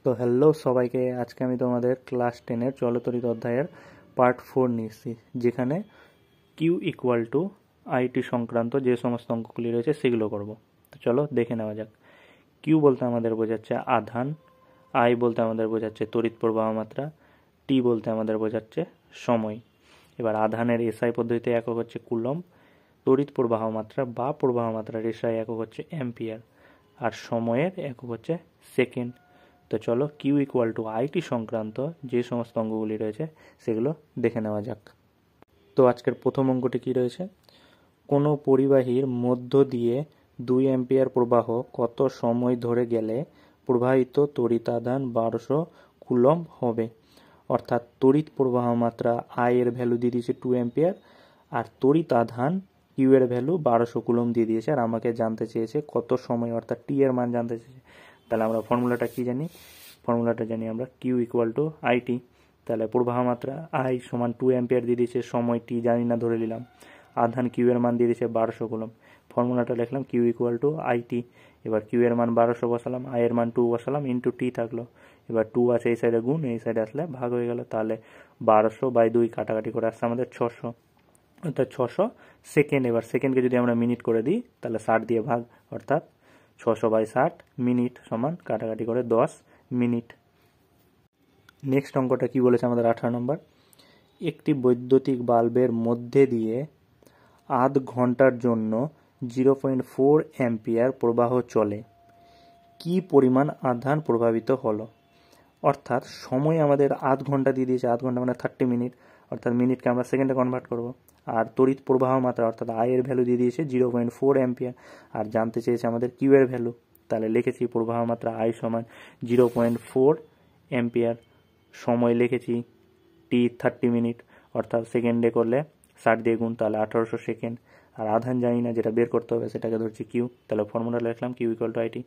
তো হ্যালো সবাইকে, আজকে আমি তোমাদের ক্লাস 10-এর চলতরিত অধ্যায়ের পার্ট 4 নিয়ে এসেছি, যেখানে কিউ ইকুয়াল টু আইটি সংক্রান্ত যে সমস্ত অঙ্কগুলি রয়েছে সেগুলো করব। তো চলো দেখে নেওয়া যাক। কিউ বলতে আমাদের বোঝাচ্ছে আধান, আই বলতে আমাদের বোঝাচ্ছে তড়িৎ প্রবাহ মাত্রা, টি বলতে আমাদের বোঝাচ্ছে সময়। এবার আধানের এসআই পদ্ধতিতে একক হচ্ছে কুলম্ব, তড়িৎ প্রবাহ মাত্রা বা প্রবাহ মাত্রার এসআই একক হচ্ছে অ্যাম্পিয়ার, আর সময়ের একক হচ্ছে সেকেন্ড। তো চলো কিউ ইকুয়াল টু আইটি সংক্রান্ত যে সমস্ত অঙ্কগুলি রয়েছে সেগুলো দেখে নেওয়া যাক। তো আজকের প্রথম অঙ্কটি কি রয়েছে, কোনো পরিবাহীর মধ্য দিয়ে 2 অ্যাম্পিয়ার প্রবাহ কত সময় ধরে গেলে প্রবাহিত তড়িতাধান 1200 কুলম্ব হবে। অর্থাৎ তড়িৎ প্রবাহ মাত্রা আই এর ভ্যালু দিয়ে দিয়েছে 2 অ্যাম্পিয়ার, আর তড়িতাধান কিউ এর ভ্যালু 1200 কুলম্ব দিয়ে দিয়েছে, আর আমাকে জানতে চেয়েছে কত সময়, অর্থাৎ টি এর মান জানতে চেয়েছে। তাহলে আমরা ফর্মুলাটা কি জানি, ফর্মুলাটা জানি আমরা কিউ ইকুয়াল টু আইটি। তাহলে প্রবাহ মাত্রা আই সমান 2 অ্যাম্পিয়ার দিয়ে দিয়েছে, সময় টি জানি না ধরে নিলাম, আধান কিউ এর মান দিয়ে দিয়েছে 1200 কুলম্ব। ফর্মুলাটা লিখলাম কিউ ইকুয়াল টু আইটি। এবার কিউ এর মান 1200 বসালাম, আই এর মান 2 বসালাম, ইন্টু টি থাকলো। এবার 2 আছে এই সাইডে গুণ, এই সাইডে আসলে ভাগ হয়ে গেল। তাহলে 1200/2 কাটাকাটি করে আসছে আমাদের 600, অর্থাৎ 600 সেকেন্ড। এবার সেকেন্ডকে যদি আমরা মিনিট করে দিই তাহলে 60 দিয়ে ভাগ, অর্থাৎ 600/60 মিনিট সমান কাটাকাটি করে 10 মিনিট। নেক্সট অঙ্কটা কি বলেছে আমাদের 18 নম্বর, একটি বৈদ্যুতিক বাল্বের মধ্যে দিয়ে আধ ঘন্টার জন্য 0.4 অ্যাম্পিয়ার প্রবাহ চলে, কি পরিমাণ আধান প্রভাবিত হলো। অর্থাৎ সময় আমাদের আধ ঘন্টা দিয়ে দিয়েছে, আধ ঘন্টা মানে 30 মিনিট, অর্থাৎ মিনিটকে আমরা সেকেন্ডে কনভার্ট করব। আর তড়িৎ প্রবাহ মাত্রা অর্থাৎ আই এর ভ্যালু দিয়ে দিয়েছে 0.4 অ্যাম্পিয়ার, আর জানতে চেয়েছে আমাদের কিউ এর ভ্যালু। তাহলে লিখেছি প্রবাহ মাত্রা আই সমান 0.4 অ্যাম্পিয়ার, সময় লিখেছি টি 30 মিনিট, অর্থাৎ সেকেন্ডে করলে 60 দিয়ে গুণ, তাহলে 1800 সেকেন্ড। আর আধান জানি না, যেটা বের করতে হবে সেটাকে ধরছি কিউ। তাহলে ফর্মুলা লিখলাম Q equal to I T.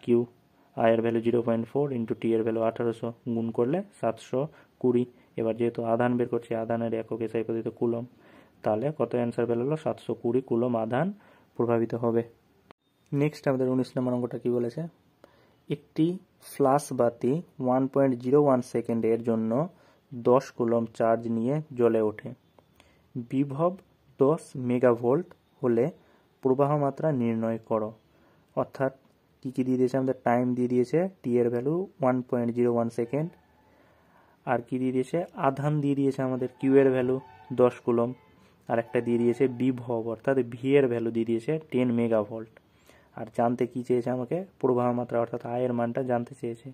Q I এর ভ্যালু 0.4 ইন্টু টি এর ভ্যালু 1800, গুণ করলে 720। এবার যেহেতু আধান বের করছি, আধানের একক এসআই পদ্ধতিতে কুলম্ব, তাহলে কত অ্যান্সার বের হলো, 720 কুলম্ব আধান প্রভাবিত হবে। নেক্সট আমাদের 19 নম্বর অঙ্কটা কি বলেছে, একটি ফ্ল্যাশ বাতি 1.01 সেকেন্ডের জন্য 10 কুলম্ব চার্জ নিয়ে জ্বলে ওঠে। বিভব 10 মেগাভোল্ট হলে প্রবাহ মাত্রা নির্ণয় করো। অর্থাৎ কী কী দিয়ে দিয়েছে আমাদের, টাইম দিয়ে দিয়েছে টি এর ভ্যালু 1.01 সেকেন্ড, আর কি দিয়ে দিয়েছে, আধান দিয়ে দিয়েছে আমাদের কিউ এর ভ্যালু 10 কুলম্ব, আর একটা দিয়ে দিয়েছে বিভব অর্থাৎ ভি এর ভ্যালু দিয়ে দিয়েছে 10 মেগাভোল্ট। আর জানতে কি চেয়েছে আমাকে, প্রবাহ মাত্রা অর্থাৎ আয়ের মানটা জানতে চেয়েছে।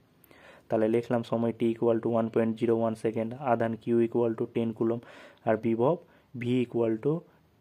তাহলে লিখলাম সময় টি ইকুয়াল টু 1.01 সেকেন্ড, আধান কিউ ইকুয়াল টু 10 কুলম্ব, আর বিভব ভি ইকুয়াল টু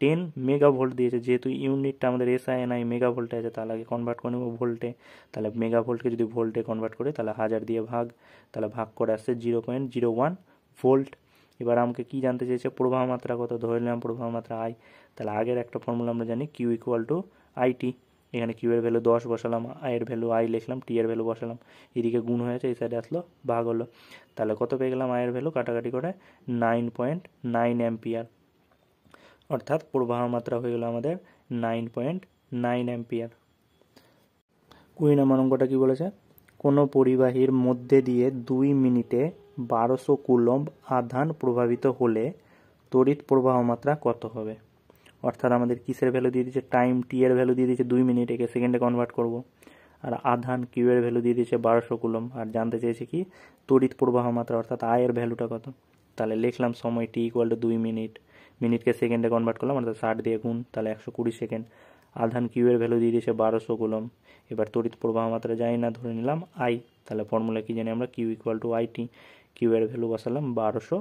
10 মেগাভোল্ট দিয়েছে। যেহেতু ইউনিটটা আমাদের এসআইএনআই মেগাভোল্টে আছে, তাহলে আগে কনভার্ট করে নেব ভোল্টে। তাহলে মেগাভোল্টকে যদি ভোল্টে কনভার্ট করে তাহলে 1000 দিয়ে ভাগ, তাহলে ভাগ করে আসছে 0.01 ভোল্ট। এবার আমাকে কি জানতে চেয়েছে, প্রবাহ মাত্রা কত, ধরে নিলাম প্রবাহ মাত্রা আই। তাহলে আগের একটা ফর্মুলা আমরা জানি কিউ ইকুয়াল টু আইটি। এখানে কিউ এর ভ্যালু 10 বসালাম, আই এর ভ্যালু আই লিখলাম, টি এর ভ্যালু বসালাম, এদিকে গুণ হয়েছে, এই সাইডে আসলো ভাগ হলো। তাহলে কত পেয়ে গেলাম, আয়ের ভ্যালু কাটাকাটি করে 9.9 অ্যাম্পিয়ার, অর্থাৎ প্রবাহ মাত্রা হয়ে গেল আমাদের 9.9 অ্যাম্পিয়ার। 20 নম্বর অঙ্কটা কি বলেছে, কোনো পরিবাহীর মধ্যে দিয়ে 2 মিনিটে 1200 কুলম্ব আধান প্রভাবিত হলে তড়িৎ প্রবাহ মাত্রা কত হবে। অর্থাৎ আমাদের কিসের ভ্যালু দিয়ে দিয়েছে, টাইম টি এর ভ্যালু দিয়ে দিয়েছে 2 মিনিট, একে সেকেন্ডে কনভার্ট করব, আর আধান কিউ এর ভ্যালু দিয়ে দিয়েছে 1200 কুলম্ব, আর জানতে চেয়েছে কি তড়িৎ প্রবাহ মাত্রা অর্থাৎ আয়ের ভ্যালুটা কত। তাহলে লিখলাম সময় টি ইকুয়াল টু 2 মিনিট, মিনিটকে সেকেন্ডে কনভার্ট করলাম, অর্থাৎ 60 দিয়ে গুণ, তাহলে 120 সেকেন্ড। আধান কিউ এর ভ্যালু দিয়ে দিয়েছে 1200 কুলম্ব। এবার তড়িৎ প্রবাহ মাত্রা জানি না, ধরে নিলাম আই। তাহলে ফর্মুলা কি জানি আমরা, Q equal to I T. Q এর ভ্যালু বসালাম 1200,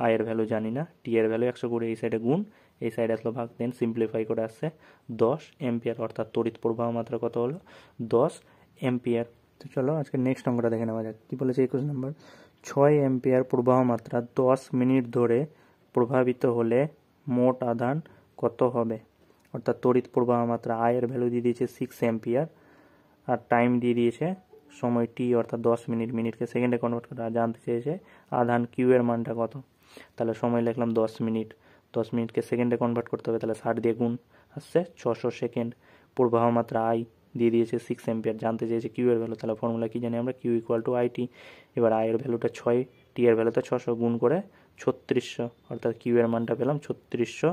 আই এর ভ্যালু জানি না, টি এর ভ্যালু 120, এই সাইডে গুণ, এই সাইডে আসলো ভাগ, দেন সিম্পলিফাই করে আসছে 10 অ্যাম্পিয়ার, অর্থাৎ তড়িৎ প্রবাহ মাত্রা কত হলো, 10 অ্যাম্পিয়ার। তো চলো আজকে নেক্সট অঙ্কটা দেখে নেওয়া যাক। কি বলেছে 21 নম্বর, 6 অ্যাম্পিয়ার প্রবাহ মাত্রা 10 মিনিট ধরে প্রভাবিত হলে মোট আধান কত হবে। অর্থাৎ তড়িৎ প্রবাহ মাত্রা আয়ের ভ্যালু দিয়ে দিয়েছে 6 অ্যাম্পিয়ার, আর টাইম দিয়ে দিয়েছে সময় টি অর্থাৎ 10 মিনিট, মিনিটকে সেকেন্ডে কনভার্ট করে, আর জানতে চেয়েছে আধান কিউ এর মানটা কত। তাহলে সময় লিখলাম 10 মিনিট, 10 মিনিটকে সেকেন্ডে কনভার্ট করতে হবে, তাহলে 60 দিয়ে গুণ, আসছে 600 সেকেন্ড। প্রবাহ মাত্রা আই দিয়ে দিয়েছে 6 অ্যাম্পিয়ার, জানতে চেয়েছে কিউ এর ভ্যালু, তাহলে ফর্মুলা কি জানি আমরা, কিউ ইকুয়াল টু আইটি। এবার আই এর ভ্যালুটা 6, টি এর ভ্যালুটা 600, গুণ করে 3600, অর্থাৎ কিউ এর মানটা পেলাম 3600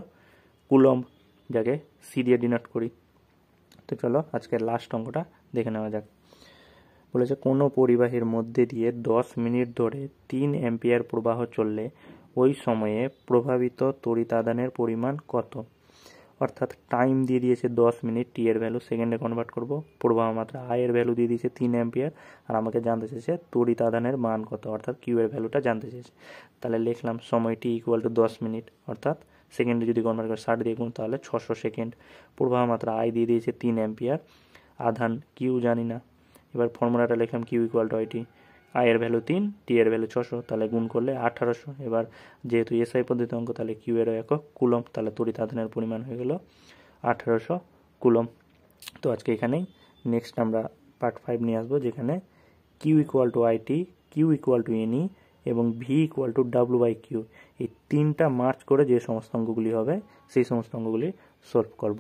কুলম্ব, যাকে সি দিয়ে ডিনোট করি। তো চলো আজকের লাস্ট অঙ্কটা দেখে নেওয়া যাক। বলেছে কোনো পরিবাহীর মধ্যে দিয়ে 10 মিনিট ধরে 3 অ্যাম্পিয়ার প্রবাহ চললে ওই সময়ে প্রভাবিত তড়িৎ আদানের পরিমাণ কত। অর্থাৎ টাইম দিয়ে দিয়েছে 10 মিনিট, টি এর ভ্যালু সেকেন্ডে কনভার্ট করব, প্রবাহ মাত্রা আই এর ভ্যালু দিয়ে দিয়েছে 3 অ্যাম্পিয়ার, আর আমাকে জানতে চেয়েছে তড়িৎ আদানের মান কত, অর্থাৎ কিউ এর ভ্যালুটা জানতে চেয়েছে। তাহলে লিখলাম সময় টি ইকুয়াল টু 10 মিনিট, অর্থাৎ সেকেন্ডে যদি কনভার্ট করে 60 দিয়ে গুণ তাহলে 600 সেকেন্ড। প্রবাহ মাত্রা আই দিয়ে দিয়েছে 3 অ্যাম্পিয়ার, আধান কিউ জানি না। এবার ফর্মুলাটা লিখলাম Q equal to I T, I এর ভ্যালু 3, টি এর ভ্যালু 600, তাহলে গুণ করলে 1800। এবার যেহেতু এসআই পদ্ধতি অঙ্ক, তাহলে কিউ এর একক কুলম্ব, তাহলে তড়িৎ আধানের পরিমাণ হয়ে গেল 1800 কুলম্ব। তো আজকে এখানেই, নেক্সট আমরা পার্ট 5 নিয়ে আসবো, যেখানে Q equal to I T, Q equal to N E এবং V equal to W by Q, এই তিনটা মার্চ করে যে সমস্ত অঙ্কগুলি হবে সেই সমস্ত অঙ্কগুলি সলভ করব।